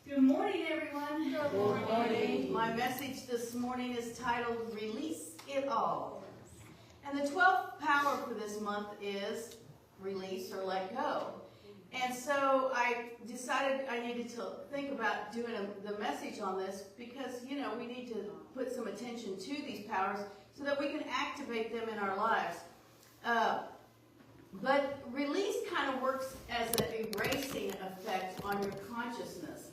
Good morning, everyone. Good morning. My message this morning is titled, Release It All. And the 12th power for this month is release or let go. And so I decided I needed to think about doing the message on this because, we need to put some attention to these powers so that we can activate them in our lives. But release kind of works as an erasing effect on your consciousness.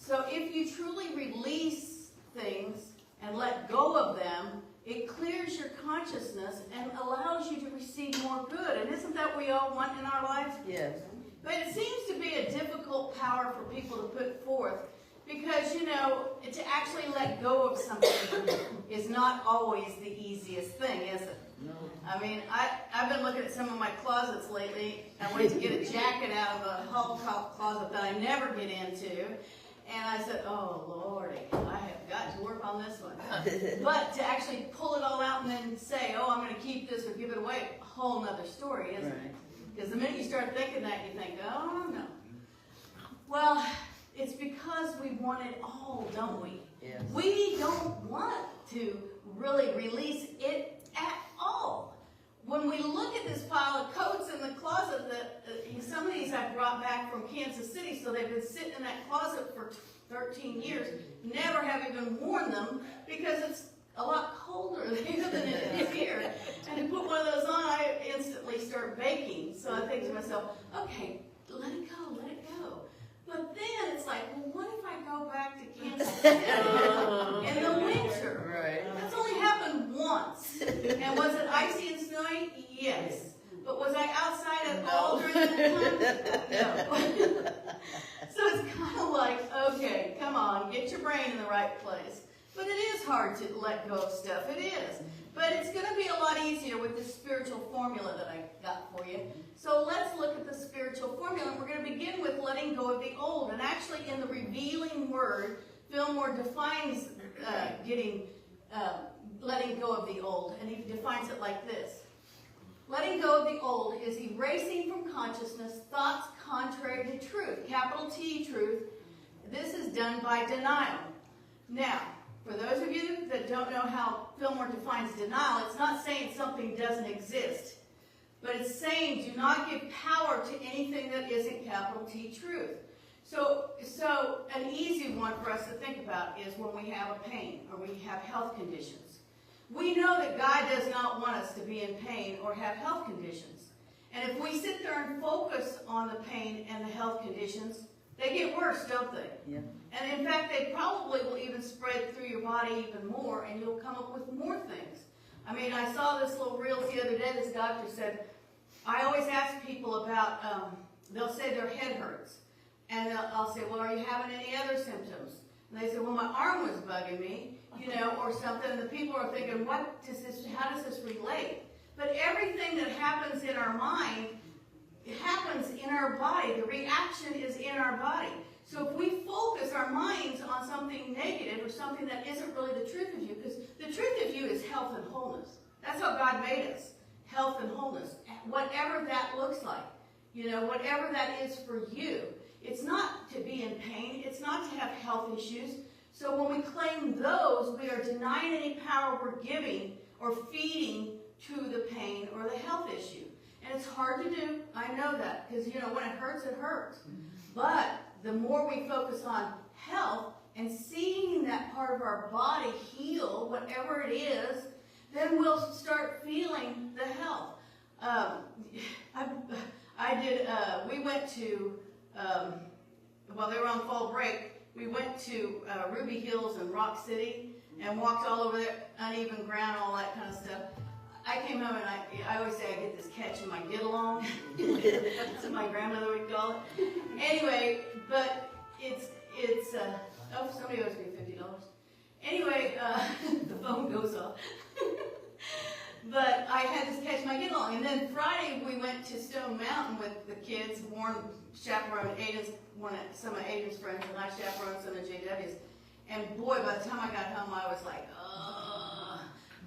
So if you truly release things and let go of them, it clears your consciousness and allows you to receive more good. And isn't that what we all want in our lives? Yes. But it seems to be a difficult power for people to put forth because, to actually let go of something is not always the easiest thing, is it? No. I mean, I've been looking at some of my closets lately. I went to get a jacket out of a hall closet that I never get into. And I said, oh, Lordy, I have got to work on this one. But to actually pull it all out and then say, oh, I'm going to keep this or give it away, a whole nother story, isn't it? Because the minute you start thinking that, you think, oh, no. Well, it's because we want it all, don't we? Yes. We don't want to really release it at all. When we look at this pile of coats in the closet, some of these I brought back from Kansas City, so they've been sitting in that closet for 13 years, never have even worn them because it's a lot colder there than it is here. And to put one of those on, I instantly start baking. So I think to myself, okay, let it go, let it go. But then it's like, well, what if I go back to Kansas City in the winter? Right. That's only happened once. And was it icy and snowy? Yes. But was I outside at all during that time? No. So it's kind of like, okay, come on, get your brain in the right place. But it is hard to let go of stuff. It is. But it's going to be a lot easier with this spiritual formula that I got for you. So let's look at the spiritual formula. We're going to begin with letting go of the old. And actually in the revealing word, Fillmore defines letting go of the old. And he defines it like this. Letting go of the old is erasing from consciousness thoughts contrary to truth. Capital T, truth. This is done by denial. Now, for those of you that don't know how Fillmore defines denial, it's not saying something doesn't exist, but it's saying do not give power to anything that isn't capital T truth. So an easy one for us to think about is when we have a pain or we have health conditions. We know that God does not want us to be in pain or have health conditions. And if we sit there and focus on the pain and the health conditions, they get worse, don't they? Yeah. And in fact, they probably will even spread through your body even more, and you'll come up with more things. I mean, I saw this little reel the other day. This doctor said, I always ask people about, they'll say their head hurts. And I'll say, well, are you having any other symptoms? And they say, well, my arm was bugging me, or something. And the people are thinking, how does this relate? But everything that happens in our mind, it happens in our body. The reaction is in our body. So if we focus our minds on something negative or something that isn't really the truth of you, because the truth of you is health and wholeness. That's how God made us, health and wholeness. Whatever that looks like, whatever that is for you. It's not to be in pain. It's not to have health issues. So when we claim those, we are denying any power we're giving or feeding to the pain or the health issue. And it's hard to do. I know that because, when it hurts, it hurts. But the more we focus on health and seeing that part of our body heal, whatever it is, then we'll start feeling the health. We went to, while they were on fall break, we went to Ruby Hills and Rock City and walked all over there, uneven ground, all that kind of stuff. I came home and I always say I get this catch in my get-along. That's what my grandmother would call it. Anyway, but it's somebody owes me $50. Anyway, the phone goes off. But I had to catch my get-along. And then Friday we went to Stone Mountain with the kids. Warren chaperoned some of Aiden's friends, and I chaperoned some of JW's. And boy, by the time I got home, I was like, ugh.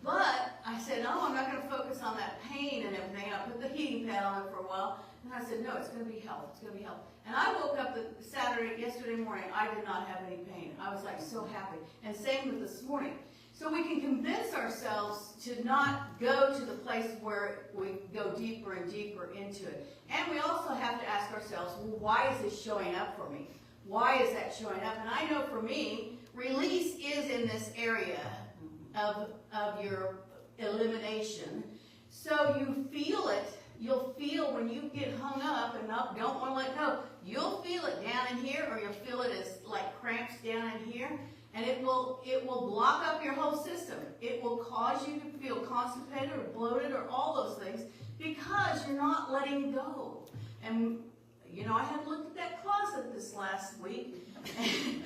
But I said, no, I'm not going to focus on that pain and everything. I put the heating pad on for a while And I said, no, it's going to be health. It's going to be health. And I woke up yesterday morning, I did not have any pain. I was like so happy. And same with this morning. So we can convince ourselves to not go to the place where we go deeper and deeper into it. And we also have to ask ourselves, well, why is this showing up for me? Why is that showing up? And I know for me, release is in this area of your elimination. So you feel it. You'll feel when you get hung up and don't want to let go, you'll feel it down in here, or you'll feel it as like cramps down in here. And it will block up your whole system. It will cause you to feel constipated or bloated or all those things because you're not letting go. And, you know, I had looked at that closet this last week. And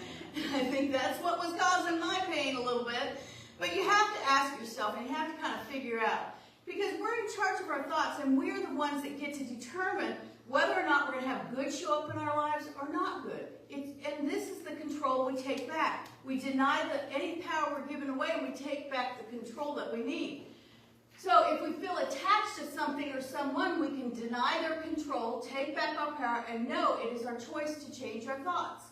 I think that's what was causing my pain a little bit. But you have to ask yourself, and you have to kind of figure out. Because we're in charge of our thoughts, and we're the ones that get to determine whether or not we're going to have good show up in our lives or not good. And this is the control we take back. We deny any power we're giving away, and we take back the control that we need. So if we feel attached to something or someone, we can deny their control, take back our power, and know it is our choice to change our thoughts.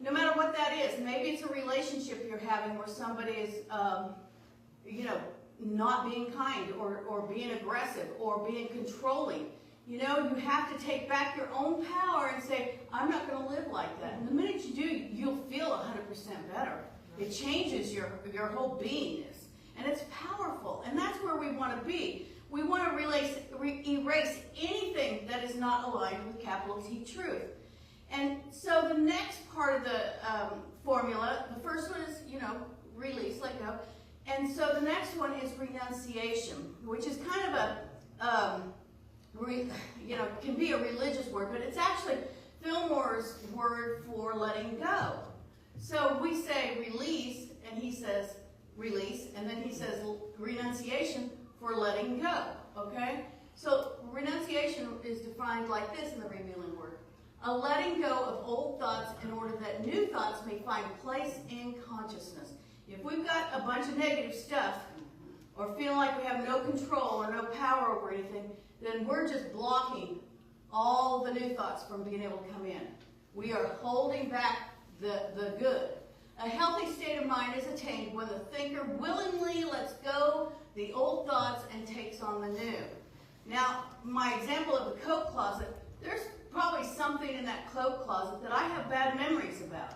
No matter what that is. Maybe it's a relationship you're having where somebody is, not being kind or being aggressive or being controlling. You know, you have to take back your own power and say, I'm not going to live like that. And the minute you do, you'll feel 100% better. It changes your whole beingness. And it's powerful. And that's where we want to be. We want to erase anything that is not aligned with capital T truth. And so the next part of the formula, the first one is, release, let go. And so the next one is renunciation, which is kind of can be a religious word, but it's actually Fillmore's word for letting go. So we say release, and he says release, and then he says renunciation for letting go, okay? So renunciation is defined like this in the Revealing Word. A letting go of old thoughts in order that new thoughts may find place in consciousness. If we've got a bunch of negative stuff, or feeling like we have no control or no power over anything, then we're just blocking all the new thoughts from being able to come in. We are holding back the good. A healthy state of mind is attained when the thinker willingly lets go the old thoughts and takes on the new. Now, my example of the coat closet, there's probably something in that coat closet that I have bad memories about.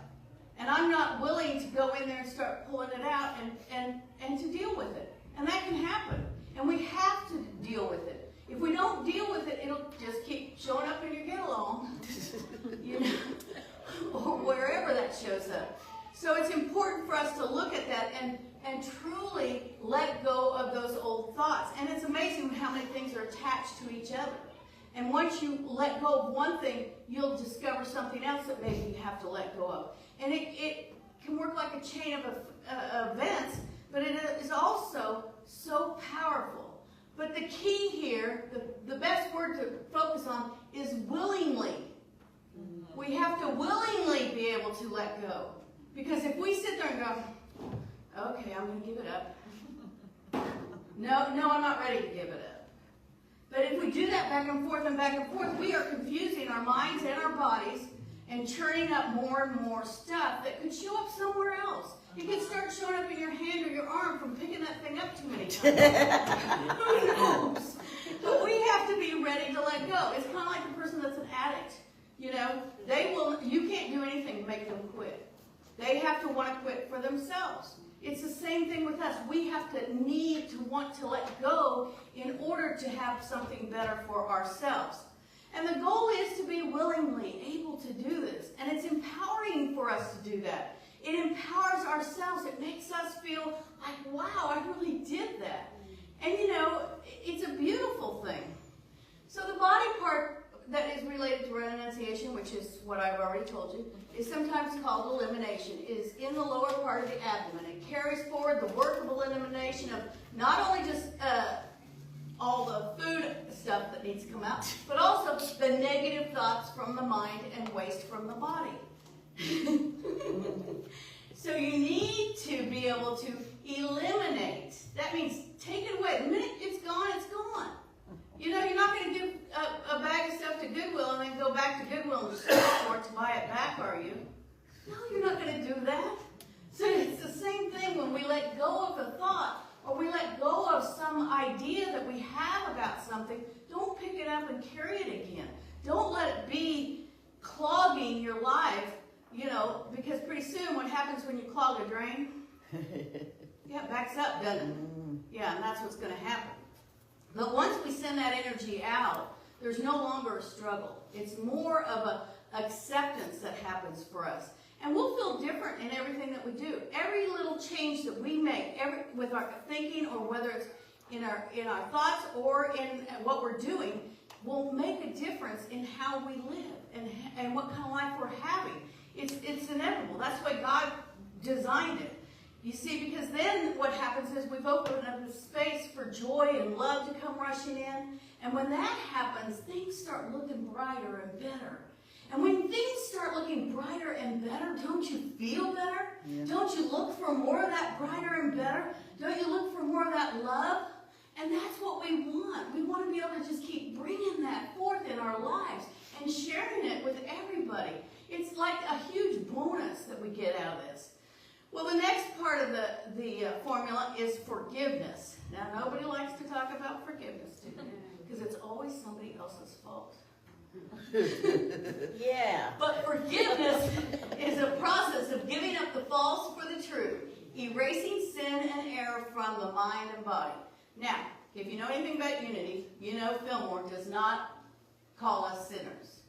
And I'm not willing to go in there and start pulling it out and to deal with it. And that can happen. And we have to deal with it. If we don't deal with it, it'll just keep showing up in your get-along, or wherever that shows up. So it's important for us to look at that and truly let go of those old thoughts. And it's amazing how many things are attached to each other. And once you let go of one thing, you'll discover something else that maybe you have to let go of. And it can work like a chain of events, but it is also so powerful. But the key here, the best word to focus on is willingly. We have to willingly be able to let go. Because if we sit there and go, okay, I'm going to give it up. No, I'm not ready to give it up. But if we do that back and forth, we are confusing our minds and our bodies and churning up more and more stuff that could show up somewhere else. It could start showing up in your hand or your arm from picking that thing up too many times. Who knows? But we have to be ready to let go. It's kind of like a person that's an addict. You can't do anything to make them quit. They have to want to quit for themselves. It's the same thing with us. We have to need to want to let go in order to have something better for ourselves. And the goal is to be willingly able to do this. And it's empowering for us to do that. It empowers ourselves. It makes us feel like, wow, I really did that. And it's a beautiful thing. So the body part that is related to renunciation, which is what I've already told you, is sometimes called elimination. It is in the lower part of the abdomen. It carries forward the work of elimination of not only just all the food stuff that needs to come out, but also the negative thoughts from the mind and waste from the body. So you need to be able to eliminate. That means take it away. The minute it's gone, it's gone. You're not going to give a bag of stuff something, don't pick it up and carry it again. Don't let it be clogging your life, you know, because pretty soon what happens when you clog a drain? Yeah, it backs up, doesn't it? Yeah, and that's what's going to happen. But once we send that energy out, there's no longer a struggle. It's more of a acceptance that happens for us. And we'll feel different in everything that we do. Every little change that we make, with our thinking, or whether it's in our thoughts or in what we're doing, will make a difference in how we live and what kind of life we're having. It's inevitable. That's why God designed it. You see, because then what happens is we've opened up the space for joy and love to come rushing in. And when that happens, things start looking brighter and better. And when things start looking brighter and better, don't you feel better? Yeah. Don't you look for more of that brighter and better? Don't you look for more of that love? And that's what we want. We want to be able to just keep bringing that forth in our lives and sharing it with everybody. It's like a huge bonus that we get out of this. Well, the next part of the formula is forgiveness. Now, nobody likes to talk about forgiveness, do they? Because it's always somebody else's fault. Yeah. But forgiveness is a process of giving up the false for the true, erasing sin and error from the mind and body. Now, if you know anything about unity, you know Fillmore does not call us sinners.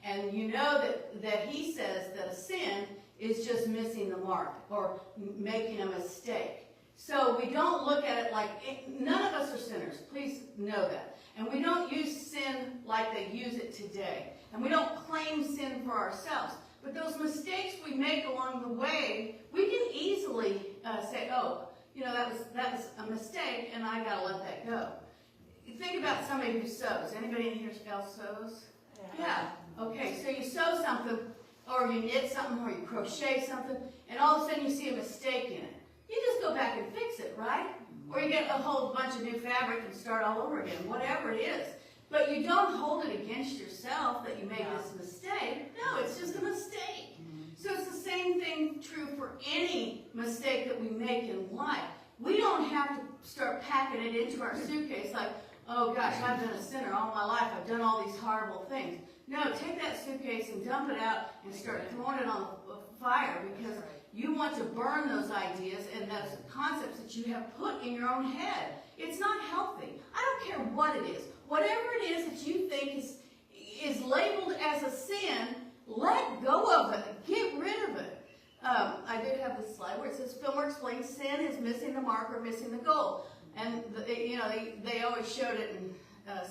And you know that he says that a sin is just missing the mark or making a mistake. So we don't look at it like, none of us are sinners. Please know that. And we don't use sin like they use it today. And we don't claim sin for ourselves. But those mistakes we make along the way, we can easily say, oh, you know, that was a mistake, and I got to let that go. You think about somebody who sews. Anybody in here else sews? Yeah. Okay, so you sew something, or you knit something, or you crochet something, and all of a sudden you see a mistake in it. You just go back and fix it, right? Or you get a whole bunch of new fabric and start all over again, whatever it is. But you don't hold it against yourself that you made this mistake. No, it's just a mistake. So it's the same thing true for any mistake that we make in life. We don't have to start packing it into our suitcase like, oh gosh, I've been a sinner all my life. I've done all these horrible things. No, take that suitcase and dump it out and start throwing it on the fire, because you want to burn those ideas and those concepts that you have put in your own head. It's not healthy. I don't care what it is. Whatever it is that you think is labeled as a sin, let go of it. Get rid of it. I did have this slide where it says, Fillmore explains sin is missing the mark or missing the goal. And they always showed it in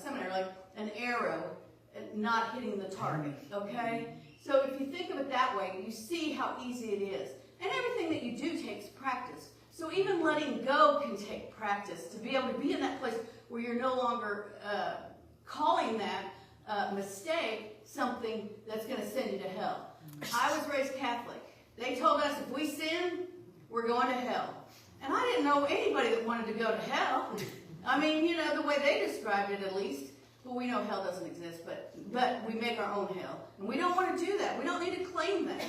seminary, like an arrow not hitting the target, okay? So if you think of it that way, you see how easy it is. And everything that you do takes practice. So even letting go can take practice to be able to be in that place where you're no longer calling that mistake something that's going to send you to hell. I was raised Catholic. They told us if we sin, we're going to hell. And I didn't know anybody that wanted to go to hell. I mean, you know, the way they described it at least. Well, we know hell doesn't exist, but we make our own hell. And we don't want to do that. We don't need to claim that.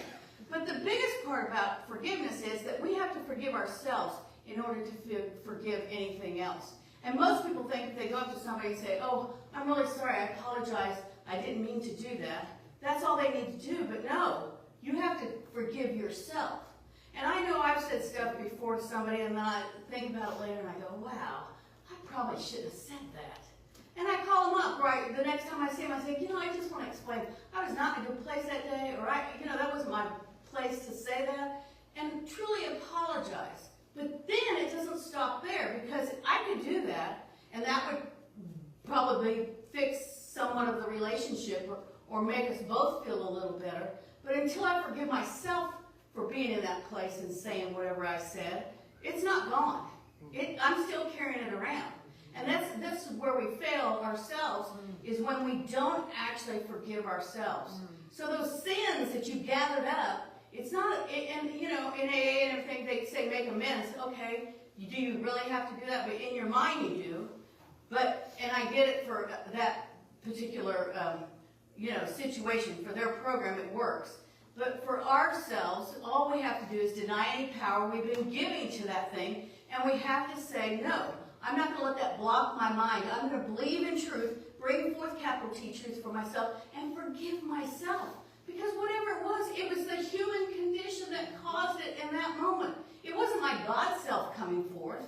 But the biggest part about forgiveness is that we have to forgive ourselves in order to forgive anything else. And most people think if they go up to somebody and say, oh, I'm really sorry, I apologize, I didn't mean to do that. That's all they need to do. But no, you have to forgive yourself. And I know I've said stuff before to somebody, and then I think about it later, and I go, wow, I probably shouldn't have said that. And I call them up, right? The next time I see them, I say, you know, I just want to explain. I was not in a good place that day, or that wasn't my place to say that, and truly apologize. But then it doesn't stop there, because I could do that, and that would probably fix somewhat of the relationship or make us both feel a little better. But until I forgive myself for being in that place and saying whatever I said, it's not gone. I'm still carrying it around. And that's where we fail ourselves, is when we don't actually forgive ourselves. So those sins that you gathered up, it's not, and you know, in AA and everything, they say make amends. Okay, do you really have to do that? But in your mind you do. But, and I get it for that particular, situation, for their program, it works. But for ourselves, all we have to do is deny any power we've been giving to that thing, and we have to say, no, I'm not going to let that block my mind. I'm going to believe in truth, bring forth capital T truth for myself, and forgive myself. Because whatever it was the human condition that caused it in that moment. It wasn't my God self coming forth.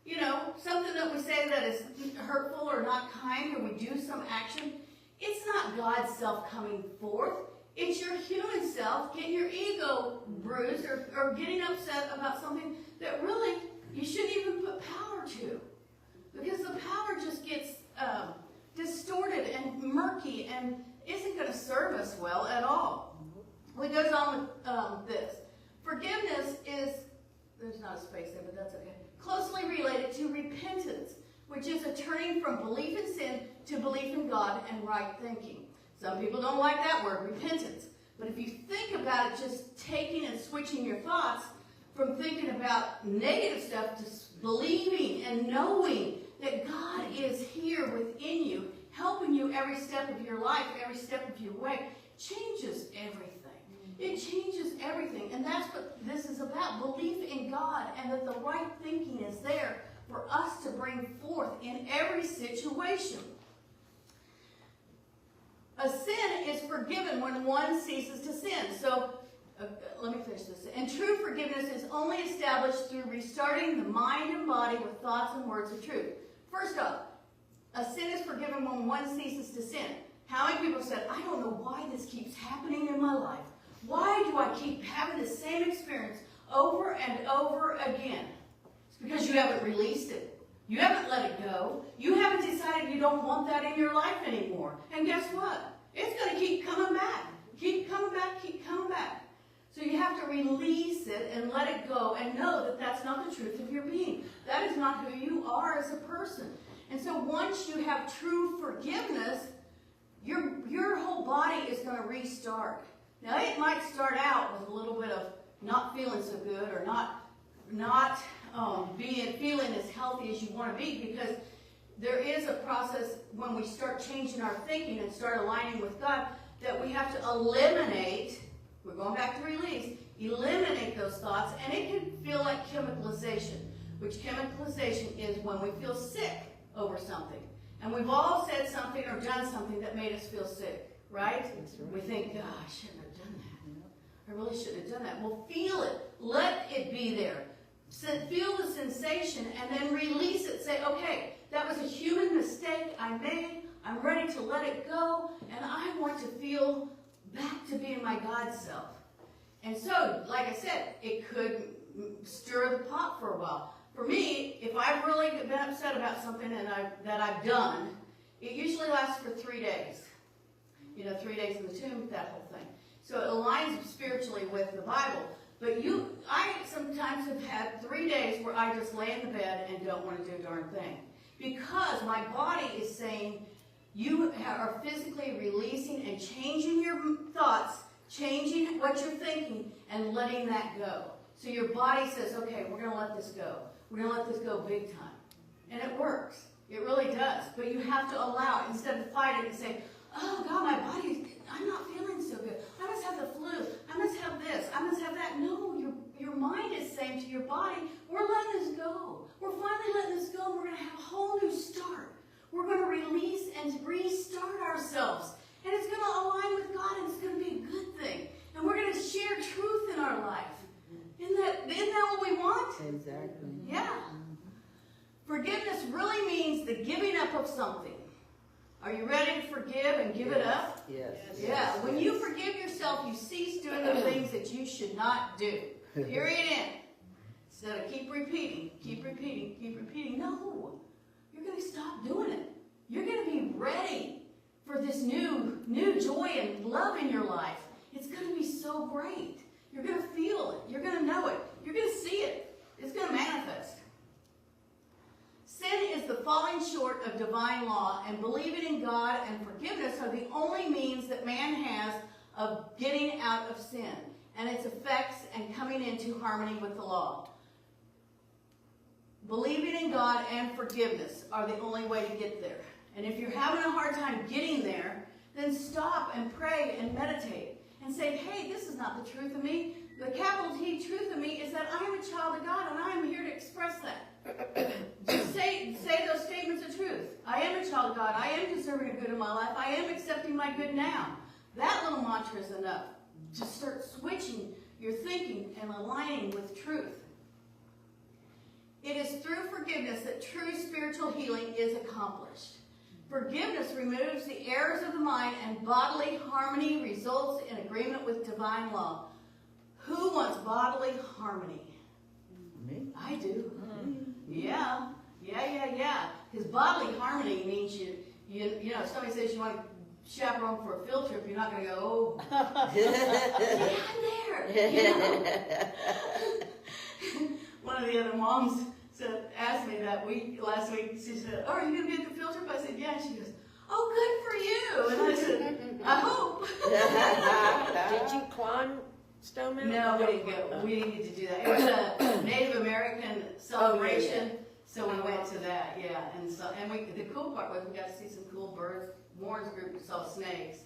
You know, something that we say that is hurtful or not kind, or we do some action, it's not God's self coming forth. It's your human self getting your ego bruised or getting upset about something that really you shouldn't even put power to. Because the power just gets distorted and murky and isn't going to serve us well at all. Well, it goes on with this. Forgiveness is, there's not a space there, but that's okay, closely related to repentance, which is a turning from belief in sin to belief in God and right thinking. Some people don't like that word, repentance. But if you think about it, just taking and switching your thoughts from thinking about negative stuff to believing and knowing that God is here within you, helping you every step of your life, every step of your way, changes everything. It changes everything. And that's what this is about, belief in God, and that the right thinking is there for us to bring forth in every situation. A sin is forgiven when one ceases to sin. So, let me finish this. And true forgiveness is only established through restarting the mind and body with thoughts and words of truth. First off, a sin is forgiven when one ceases to sin. How many people said, I don't know why this keeps happening in my life. Why do I keep having the same experience over and over again? It's because you haven't released it. You haven't let it go. You haven't decided you don't want that in your life anymore. And guess what? It's going to keep coming back. Keep coming back, keep coming back. So you have to release it and let it go and know that that's not the truth of your being. That is not who you are as a person. And so once you have true forgiveness, your whole body is going to restart. Now it might start out with a little bit of not feeling so good or not feeling as healthy as you want to be, because there is a process when we start changing our thinking and start aligning with God that we have to eliminate. We're going back to release. Eliminate those thoughts, and it can feel like chemicalization, which chemicalization is when we feel sick over something. And we've all said something or done something that made us feel sick, right? We think, God, I shouldn't have done that. I really shouldn't have done that. Well, feel it. Let it be there. Feel the sensation and then release it. Say, okay, that was a human mistake I made. I'm ready to let it go, and I want to feel back to being my God self. And so, like I said, it could stir the pot for a while. For me, if I've really been upset about something that I've done, it usually lasts for 3 days. 3 days in the tomb, that whole thing. So it aligns spiritually with the Bible. But I sometimes have had 3 days where I just lay in the bed and don't want to do a darn thing. Because my body is saying, you are physically releasing and changing your thoughts, changing what you're thinking, and letting that go. So your body says, okay, we're going to let this go. We're going to let this go big time. And it works. It really does. But you have to allow it instead of fight it and say, oh, God, my body, I'm not feeling so good. I must have the flu. I must have this. I must have that. No, your mind is saying to your body, we're letting this go. We're finally letting this go, and we're going to have a whole new start. We're going to release and restart ourselves. And it's going to align with God, and it's going to be a good thing. And we're going to share truth in our life. Isn't that what we want? Exactly. Yeah. Forgiveness really means the giving up of something. Are you ready to forgive and give it up? Yes. Yeah. When you forgive yourself, you cease doing the things that you should not do. Period. End. Instead of keep repeating. No. You're going to stop doing it. You're going to be ready for this new joy and love in your life. It's going to be so great. You're going to feel it. You're going to know it. You're going to see it. It's going to manifest. Sin is the falling short of divine law, and believing in God and forgiveness are the only means that man has of getting out of sin and its effects and coming into harmony with the law. Believing in God and forgiveness are the only way to get there. And if you're having a hard time getting there, then stop and pray and meditate and say, hey, this is not the truth of me. The capital T truth of me is that I am a child of God, and I am here to express that. Just say truth. I am a child of God. I am deserving of good in my life. I am accepting my good now. That little mantra is enough to start switching your thinking and aligning with truth. It is through forgiveness that true spiritual healing is accomplished. Forgiveness removes the errors of the mind, and bodily harmony results in agreement with divine law. Who wants bodily harmony? Me? I do. Yeah. Because bodily harmony means you know, if somebody says you want to chaperone for a field trip, you're not going to go, oh, yeah, I'm there. You know? One of the other moms asked me last week, she said, oh, are you going to be at the field trip? I said, yeah. And she goes, oh, good for you. And I said, I hope. Did you climb Stone Mountain? No, we didn't go. We didn't get to do that. It was a Native American celebration, so we went to that. Yeah, and the cool part was we got to see some cool birds. Warren's group saw snakes,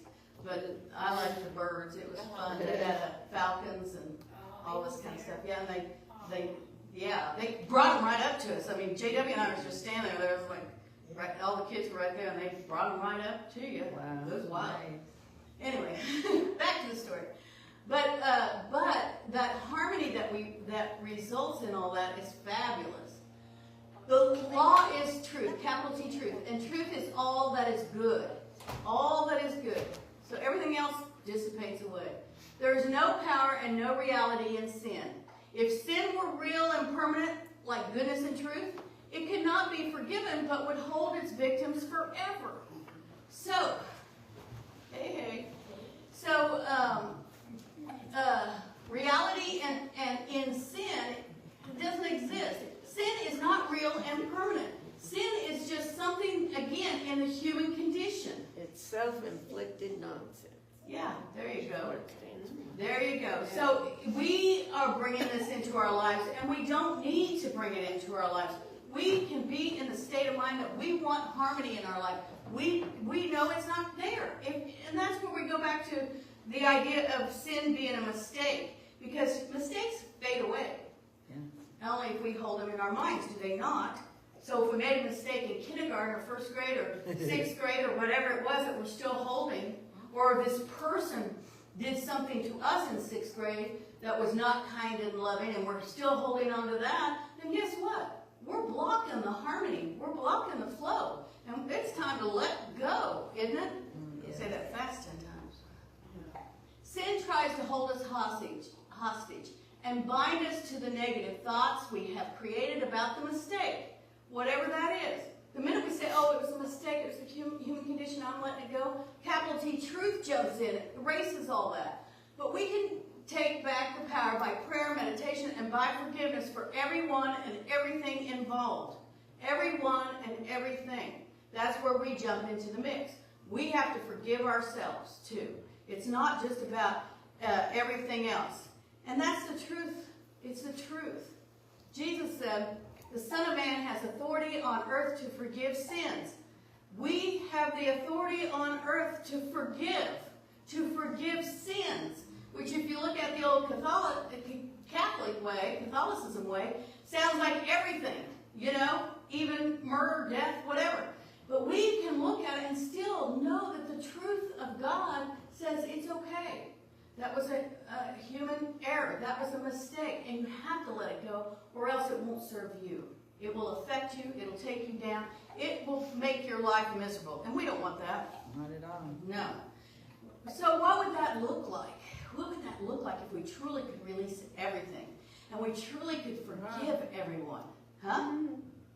but I liked the birds. It was fun. They had falcons and all this kind of stuff. Yeah, and they brought them right up to us. I mean, JW and I was just standing there. There was like all the kids were right there, and they brought them right up to you. Wow. It was wild. Anyway, back to the story. But that harmony that results in all that is fabulous. The law is truth, capital T truth, and truth is all that is good. All that is good. So everything else dissipates away. There is no power and no reality in sin. If sin were real and permanent, like goodness and truth, it could not be forgiven, but would hold its victims forever. So, So, reality and in sin doesn't exist. Sin is not real and permanent. Sin is just something, again, in the human condition. It's self-inflicted nonsense. Yeah, there you go. There you go. So we are bringing this into our lives, and we don't need to bring it into our lives. We can be in the state of mind that we want harmony in our life. We know it's not there. And that's where we go back to the idea of sin being a mistake, because mistakes fade away. Not only if we hold them in our minds, do they not? So if we made a mistake in kindergarten or first grade or sixth grade or whatever it was that we're still holding, or this person did something to us in sixth grade that was not kind and loving, and we're still holding on to that, then guess what? We're blocking the harmony. We're blocking the flow. And it's time to let go, isn't it? Say that fast 10 times. Sin tries to hold us hostage and bind us to the negative thoughts we have created about the mistake, whatever that is. The minute we say, oh, it was a mistake, it was the human condition, I'm letting it go, capital T, truth jumps in, it erases all that. But we can take back the power by prayer, meditation, and by forgiveness for everyone and everything involved. Everyone and everything. That's where we jump into the mix. We have to forgive ourselves, too. It's not just about everything else. And that's the truth. It's the truth. Jesus said, the Son of Man has authority on earth to forgive sins. We have the authority on earth to forgive sins, which if you look at the old Catholic way, Catholicism way, sounds like everything, you know, even murder, death, whatever. But we can look at it and still know that the truth of God says it's okay. That was a human error. That was a mistake. And you have to let it go, or else it won't serve you. It will affect you. It'll take you down. It will make your life miserable. And we don't want that. Not at all. No. So what would that look like? What would that look like if we truly could release everything? And we truly could forgive everyone? Huh?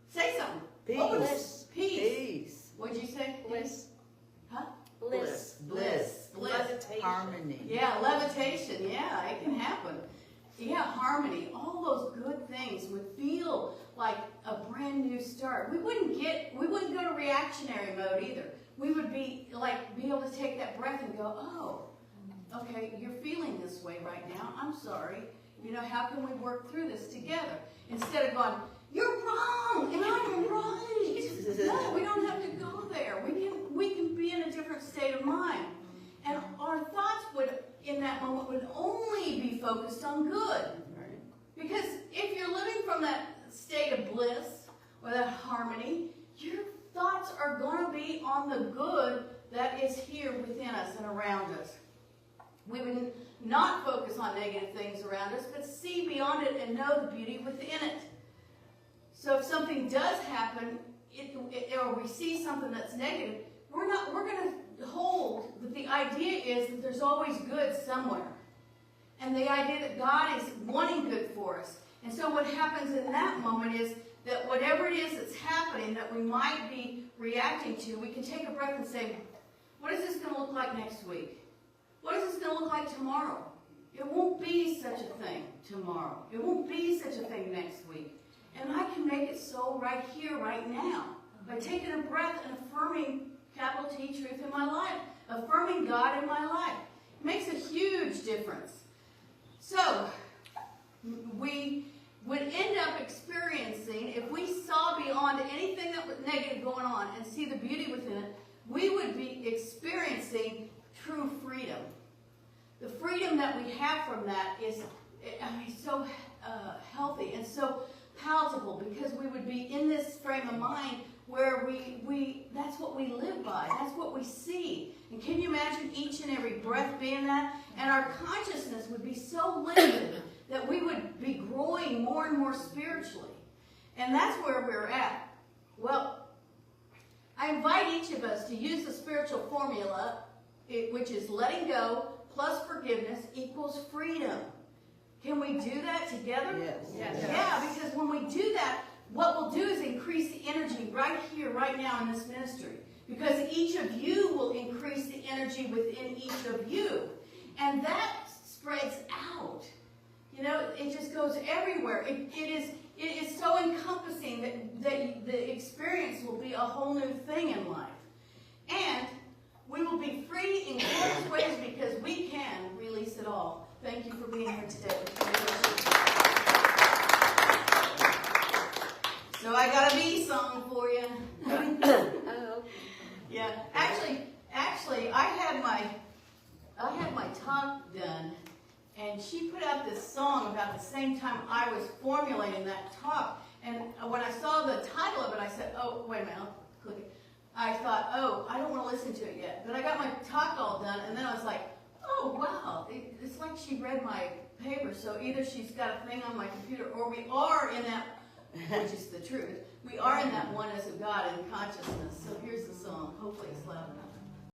Say something. Peace. Peace. What'd you say? Bliss. Huh? Bliss. Bliss. Levitation. Harmony. Yeah, levitation. Yeah, it can happen. Yeah, harmony. All those good things would feel like a brand new start. We wouldn't go to reactionary mode either. We would be able to take that breath and go, oh, okay, you're feeling this way right now. I'm sorry. You know, how can we work through this together? Instead of going, you're wrong and I'm right. No, we don't have to go there. We can be in a different state of mind. And our thoughts in that moment would only be focused on good. Because if you're living from that state of bliss or that harmony, you're thoughts are going to be on the good that is here within us and around us. We would not focus on negative things around us, but see beyond it and know the beauty within it. So if something does happen, or we see something that's negative, we're going to hold that the idea is that there's always good somewhere. And the idea that God is wanting good for us. And so what happens in that moment is that whatever it is that's happening that we might be reacting to, we can take a breath and say, what is this going to look like next week? What is this going to look like tomorrow? It won't be such a thing tomorrow. It won't be such a thing next week. And I can make it so right here, right now, by taking a breath and affirming capital T truth in my life, affirming God in my life. It makes a huge difference. So, we would end up experiencing, if we saw beyond anything that was negative going on and see the beauty within it, we would be experiencing true freedom. The freedom that we have from that is, so healthy and so palatable, because we would be in this frame of mind where that's what we live by. That's what we see. And can you imagine each and every breath being that? And our consciousness would be so limited that we would be growing more and more spiritually. And that's where we're at. Well, I invite each of us to use the spiritual formula, which is letting go plus forgiveness equals freedom. Can we do that together? Yes. Yeah, because when we do that, what we'll do is increase the energy right here, right now in this ministry. Because each of you will increase the energy within each of you. And that spreads out. You know, it just goes everywhere. It is so encompassing that the experience will be a whole new thing in life. And we will be free in glorious ways because we can release it all. Thank you for being here today. So I got a B song for you. Yeah, actually, I had my talk done, and she put out this song about the same time I was formulating that talk. And when I saw the title of it, I said, "Oh, wait a minute, I'll click it." I thought, "Oh, I don't want to listen to it yet." But I got my talk all done, and then I was like, "Oh, wow!" It's like she read my paper. So either she's got a thing on my computer, or we are in that. Which is the truth. We are in that oneness of God in consciousness. So here's the song. Hopefully it's loud enough.